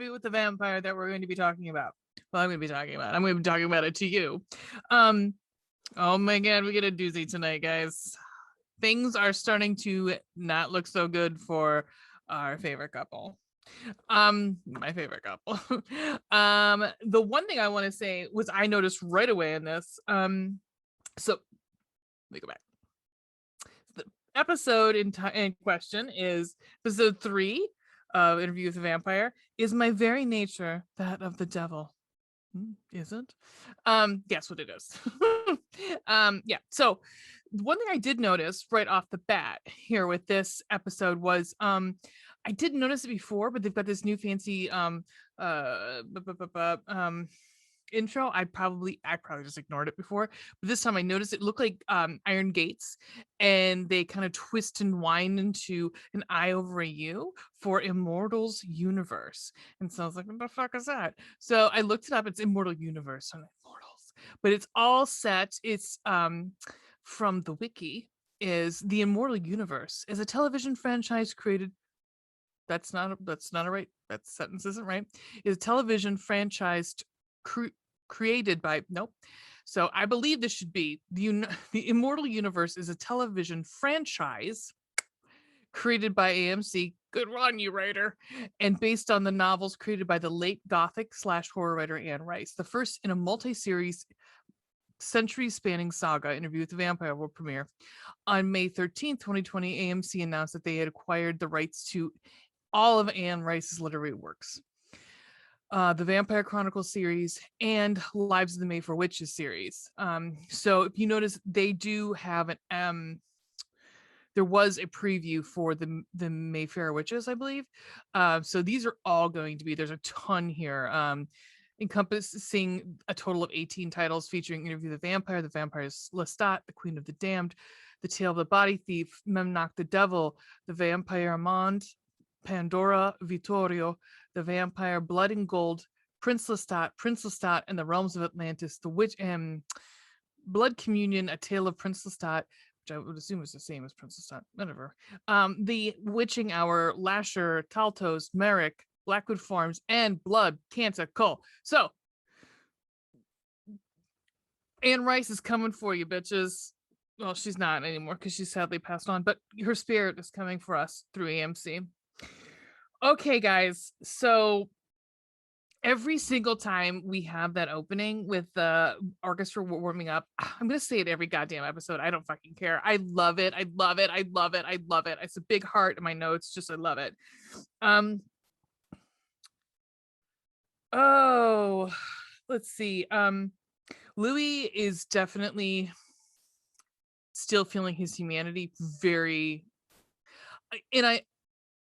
Interview with the Vampire that we're going to be talking about. Well, I'm going to be talking about it to you. Oh my God, we get a doozy tonight, guys. Things are starting to not look so good for our favorite couple. My favorite couple. The one thing I want to say was I noticed right away in this. So let me go back. The episode in question is episode 3 of Interview with the Vampire. Is my very nature that of the devil? Is it? Guess what it is. Yeah. So one thing I did notice right off the bat here with this episode was I didn't notice it before, but they've got this new fancy intro. I probably just ignored it before, but this time I noticed it looked like iron gates, and they kind of twist and wind into an I over a U for Immortals Universe. And so I was like, what the fuck is that? So I looked it up. It's Immortal Universe, not Immortals, but it's all set. It's from the wiki. Is the Immortal Universe is a television franchise created. That's not a right. That sentence isn't right. Is a television franchise created by nope. So I believe this should be the Immortal Universe is a television franchise created by AMC. Good on you, writer, and based on the novels created by the late Gothic / horror writer Anne Rice. The first in a multi-series century-spanning saga. Interview with the Vampire will premiere on May 13th, 2020. AMC announced that they had acquired the rights to all of Anne Rice's literary works. The Vampire Chronicles series and Lives of the Mayfair Witches series. So if you notice, they do have an there was a preview for the Mayfair Witches, I believe. So these are all going to be, there's a ton here, encompassing a total of 18 titles featuring Interview with the Vampire's Lestat, the Queen of the Damned, The Tale of the Body Thief, Memnoch the Devil, the Vampire Amand, Pandora, Vittorio, the Vampire, Blood and Gold, Prince Lestat, and the Realms of Atlantis, the Witch, Blood Communion, A Tale of Prince Lestat, which I would assume is the same as Prince Lestat, whatever. The Witching Hour, Lasher, Taltos, Merrick, Blackwood Farms, and Blood Canticle. So Anne Rice is coming for you, bitches. Well, she's not anymore because she sadly passed on, but her spirit is coming for us through AMC. Okay, guys. So every single time we have that opening with the orchestra warming up, I'm going to say it every goddamn episode. I don't fucking care. I love it. I love it. I love it. I love it. It's a big heart in my notes. Just, I love it. Oh, let's see. Louis is definitely still feeling his humanity very, and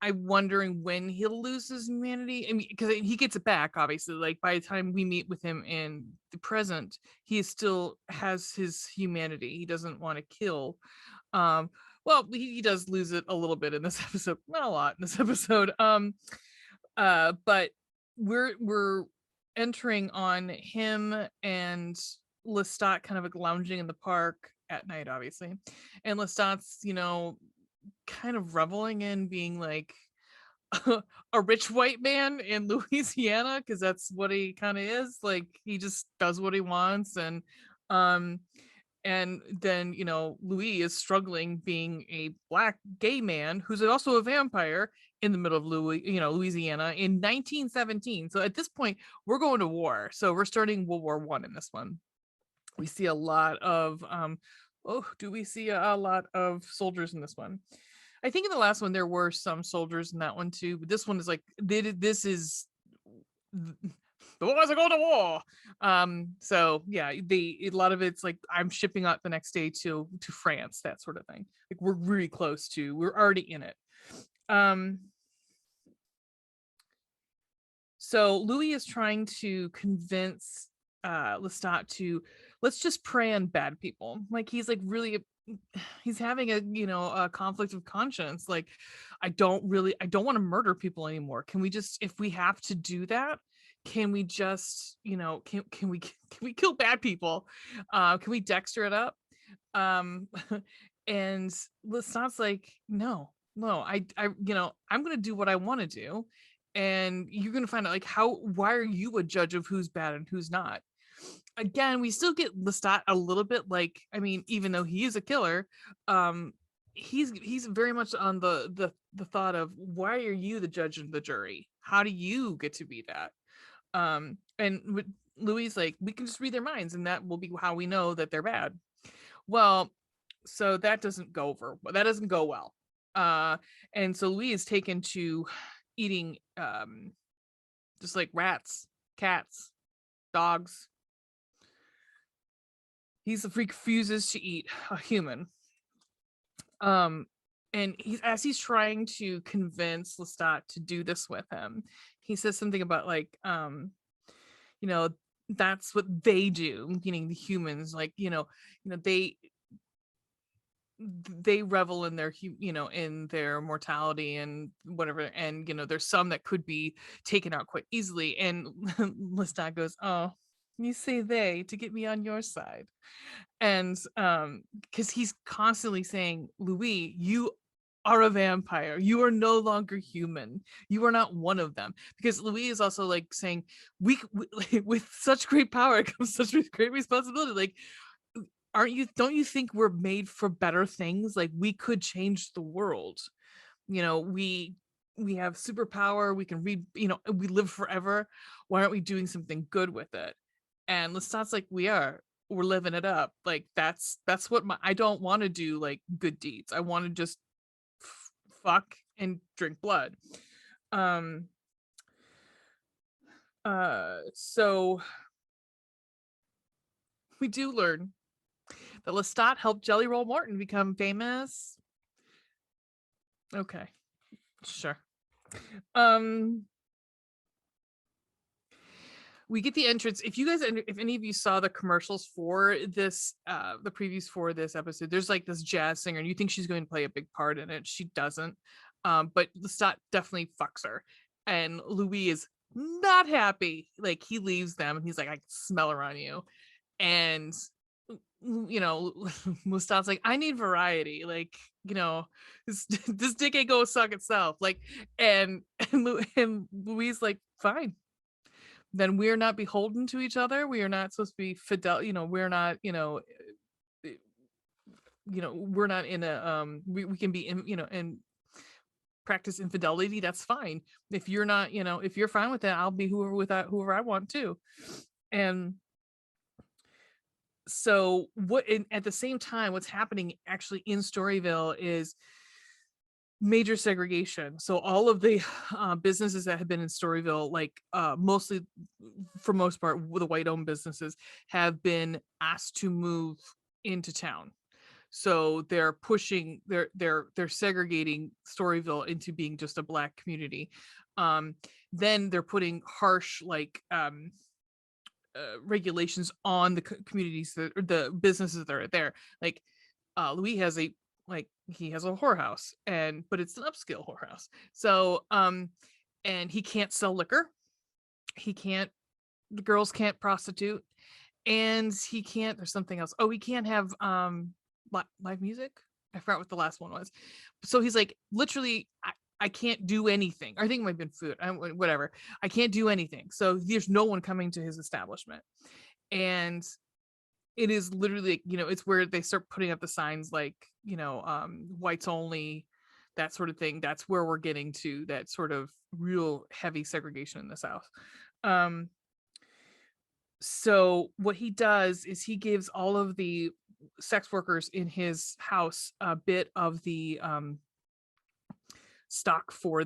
I'm wondering when he'll lose his humanity. I mean, because he gets it back, obviously. Like by the time we meet with him in the present, he still has his humanity. He doesn't want to kill. Well, he does lose it a little bit in this episode, not a lot in this episode. But we're entering on him and Lestat kind of like lounging in the park at night, obviously, and Lestat's, kind of reveling in being like a rich white man in Louisiana, because that's what he kind of is. Like he just does what he wants, and then Louis is struggling being a black gay man who's also a vampire in the middle of Louisiana in 1917. So at this point we're going to war, so we're starting World War I in this one. We see a lot of do we see a lot of soldiers in this one? I think in the last one there were some soldiers in that one too, but this one is like this is the boys are going to war. So yeah, a lot of it's like I'm shipping out the next day to France, that sort of thing. Like we're really close to, we're already in it. So Louis is trying to convince Lestat to, let's just prey on bad people. Like he's like really, he's having a conflict of conscience. Like I don't want to murder people anymore. Can we just, if we have to do that, can we just, can we kill bad people? Can we Dexter it up? And Lestat's like, no, I'm gonna do what I want to do, and you're going to find out like why are you a judge of who's bad and who's not. Again, we still get Lestat a little bit, like, I mean, even though he is a killer, um he's very much on the thought of, why are you the judge and the jury? How do you get to be that? And with Louis, like, we can just read their minds and that will be how we know that they're bad. Well, so that doesn't go well. And so Louis is taken to eating just like rats, cats, dogs. He refuses to eat a human. Um, and as he's trying to convince Lestat to do this with him, he says something about like, you know, that's what they do, meaning the humans, like, they revel in their in their mortality and whatever, and there's some that could be taken out quite easily. And Lestat goes, oh, you say they to get me on your side. And because he's constantly saying, Louis, you are a vampire, you are no longer human, you are not one of them. Because Louis is also like saying, we with such great power comes such great responsibility. Like, don't you think we're made for better things? Like, we could change the world. We have superpower, we can read, we live forever. Why aren't we doing something good with it? And Lestat's like, we're living it up. Like, that's what I don't want to do like good deeds. I want to just fuck and drink blood. So we do learn that Lestat helped Jelly Roll Morton become famous. Okay, sure. We get the entrance. If any of you saw the commercials for this, the previews for this episode, there's like this jazz singer, and you think she's going to play a big part in it. She doesn't. But Lestat definitely fucks her, and Louis is not happy. Like, he leaves them, and he's like, I can smell her on you. And Lestat's like, I need variety. Like, this dick ain't gonna suck itself. Like, and Louis like, fine, then we're not beholden to each other. We are not supposed to be fidel. We're not. We're not in a. We can be in. And practice infidelity. That's fine. If you're not, if you're fine with that, I'll be whoever I want to. And so at the same time, what's happening actually in Storyville is major segregation. So all of the businesses that have been in Storyville, like mostly, for most part, the white-owned businesses, have been asked to move into town. So they're segregating Storyville into being just a Black community. Then they're putting harsh regulations on the communities or the businesses that are there. Like, Louis has a whorehouse, but it's an upscale whorehouse. So and he can't sell liquor. The girls can't prostitute, and there's something else. Oh, he can't have live music. I forgot what the last one was. So he's like, literally, I can't do anything. I think it might have been food. Whatever. I can't do anything. So there's no one coming to his establishment. And it is literally, it's where they start putting up the signs like, whites only, that sort of thing. That's where we're getting to that sort of real heavy segregation in the South. So what he does is he gives all of the sex workers in his house a bit of the stock or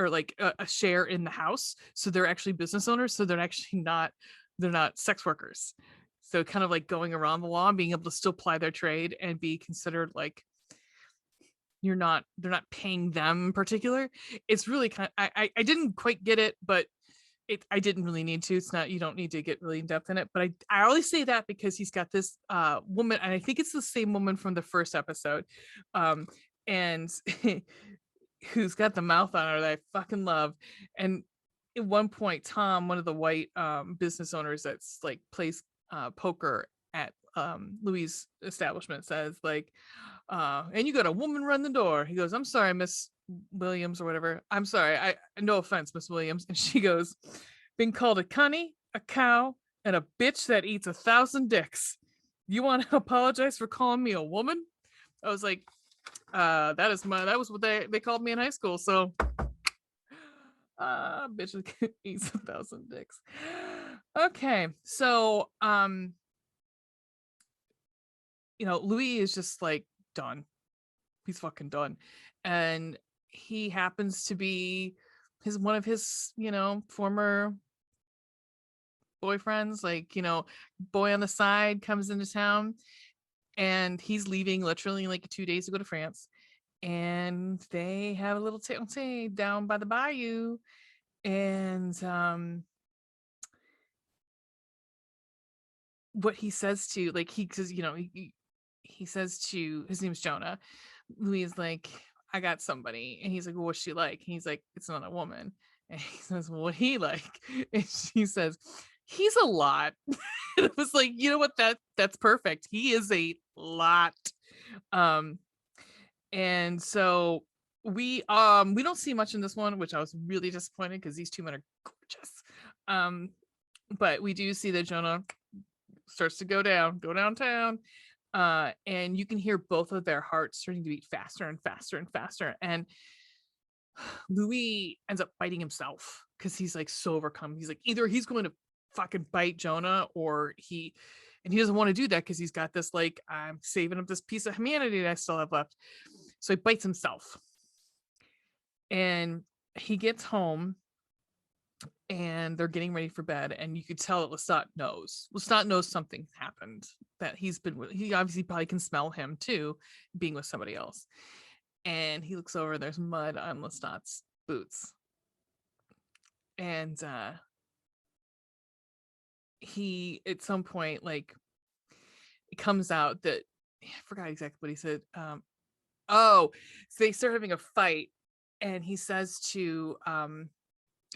like a share in the house. So they're actually business owners. So they're not sex workers. So kind of like going around the law and being able to still ply their trade and be considered like they're not paying them in particular. It's really kind of, I didn't quite get it, but I didn't really need to. It's not, you don't need to get really in depth in it, but I always say that because he's got this woman, and I think it's the same woman from the first episode, and who's got the mouth on her that I fucking love. And at one point, Tom, one of the white business owners that's like plays poker at Louis' establishment, says like, And you got a woman run the door. He goes, I'm sorry, Miss Williams or whatever. I'm sorry. I no offense, Miss Williams. And she goes, been called a cunny, a cow, and a bitch that eats 1,000 dicks. You want to apologize for calling me a woman? I was like, that was what they called me in high school. So bitch that eats 1,000 dicks. Okay. So Louis is just like done. He's fucking done. And he happens to be one of his, former boyfriends, like, boy on the side comes into town, and he's leaving literally like 2 days to go to France. And they have a little tete down by the bayou. And what he says to, like, he says, he says to, his name's Jonah. Louis is like, I got somebody. And he's like, well, what's she like? And he's like, it's not a woman. And he says, well, what he like? And she says, he's a lot. And it was like, you know what, that's perfect. He is a lot. And so we don't see much in this one, which I was really disappointed because these two men are gorgeous. But we do see that Jonah starts to go downtown, and you can hear both of their hearts starting to beat faster and faster and faster. And Louis ends up biting himself because he's like so overcome. He's like, either he's going to fucking bite Jonah, or he doesn't want to do that because he's got this, like, I'm saving up this piece of humanity that I still have left. So he bites himself. And he gets home, and they're getting ready for bed, and you could tell that Lestat knows something happened, that he obviously probably can smell him too, being with somebody else. And he looks over, there's mud on Lestat's boots. And he, at some point, like, it comes out that, I forgot exactly what he said. So they start having a fight, and he says to,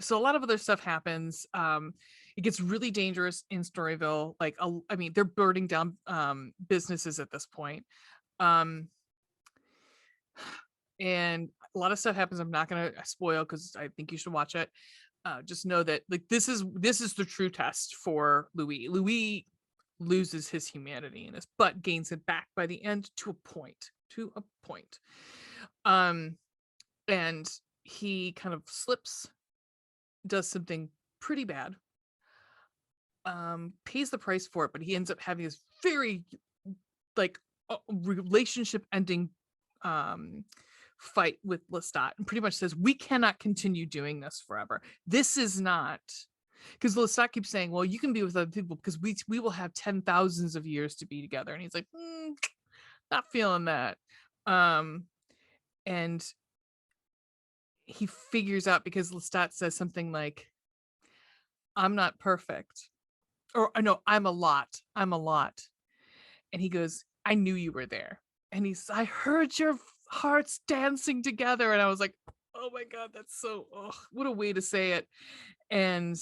so a lot of other stuff happens. It gets really dangerous in Storyville. Like, I mean, they're burning down businesses at this point. And a lot of stuff happens. I'm not going to spoil because I think you should watch it. Just know that, like, this is the true test for Louis. Louis loses his humanity in this, but gains it back by the end to a point. And he kind of slips, does something pretty bad, pays the price for it, but he ends up having this very, like, relationship ending fight with Lestat, and pretty much says, we cannot continue doing this forever. This is not, because Lestat keeps saying, well, you can be with other people because we will have 10,000s of years to be together. And he's like, not feeling that. And he figures out, because Lestat says something like, I'm not perfect, or no, I'm a lot. And he goes, I knew you were there. And I heard your hearts dancing together. And I was like, oh my God, that's so, what a way to say it. And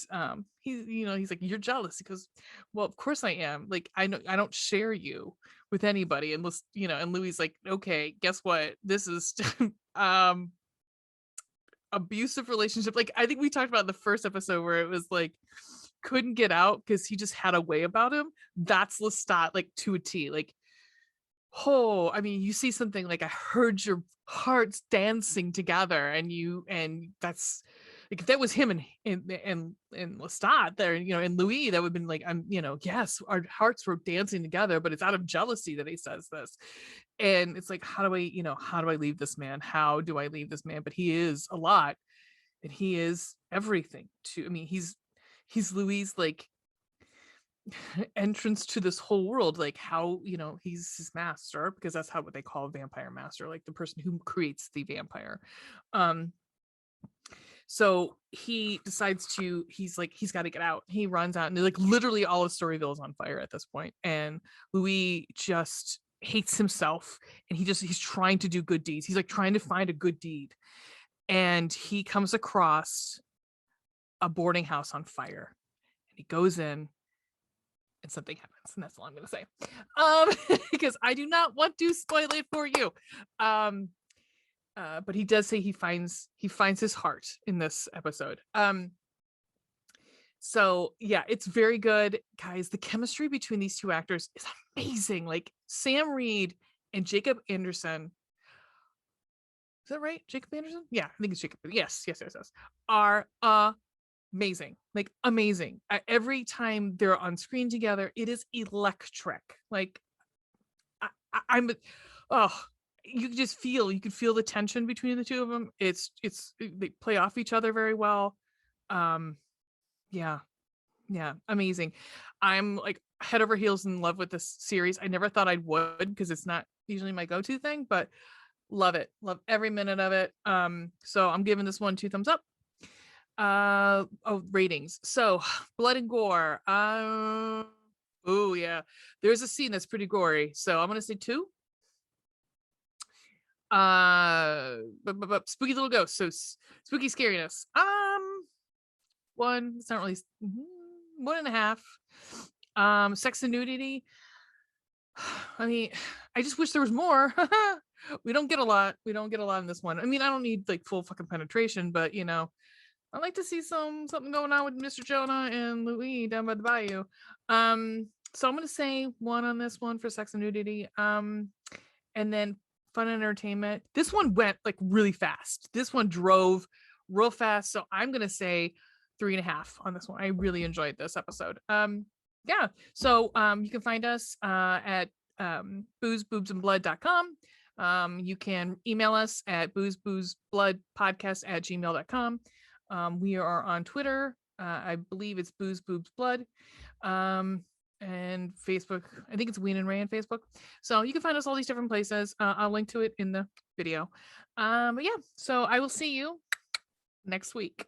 he's like, you're jealous. He goes, well, of course I am. Like, I know I don't share you with anybody unless, and Louis like, okay, guess what? This is abusive relationship. Like, I think we talked about in the first episode where it was like, couldn't get out because he just had a way about him. That's Lestat, like, to a T. Like, I mean, you see something like, I heard your hearts dancing together, and that's like, if that was him and Lestat there, and Louis, that would have been like, yes, our hearts were dancing together, but it's out of jealousy that he says this. And it's like, how do I leave this man? How do I leave this man? But he is a lot, and he is everything to, I mean, he's Louis, like, entrance to this whole world. Like, how, he's his master, because that's what they call a vampire master, like the person who creates the vampire. So he decides he's got to get out. He runs out, and like, literally all of Storyville is on fire at this point, and Louis just hates himself, and he's trying to do good deeds. He's like trying to find a good deed, and he comes across a boarding house on fire, and he goes in, and something happens, and that's all I'm gonna say. Because I do not want to spoil it for you. Um, but he does say he finds his heart in this episode. So yeah, it's very good, guys. The chemistry between these two actors is amazing. Like Sam Reed and Jacob Anderson. Is that right? Jacob Anderson? Yeah, I think it's Jacob. Yes. Are amazing. Like amazing. Every time they're on screen together, it is electric. Like I'm oh, you could feel the tension between the two of them. They play off each other very well. Um yeah, amazing. I'm like head over heels in love with this series. I never thought I would because it's not usually my go-to thing, but love it. Love every minute of it. So I'm giving this one 2 thumbs up. Ratings. So blood and gore. Oh yeah. There's a scene that's pretty gory. So I'm gonna say 2. But spooky little ghosts. So spooky scariness. 1. It's not really 1.5. Sex and nudity. I mean, I just wish there was more. We don't get a lot. We don't get a lot in this one. I mean, I don't need like full fucking penetration, but you know, I like to see something going on with Mr. Jonah and Louis down by the bayou. So I'm gonna say 1 on this one for sex and nudity. And then fun and entertainment. This one went like really fast. This one drove real fast. So I'm gonna say 3.5 on this one. I really enjoyed this episode. Yeah. So you can find us at boozeboobsandblood.com. You can email us at boozeboobsbloodpodcast@gmail.com. We are on Twitter. I believe it's Booze Boobs Blood. And Facebook. I think it's Ween and Ray on Facebook. So you can find us all these different places. I'll link to it in the video. But yeah, so I will see you next week.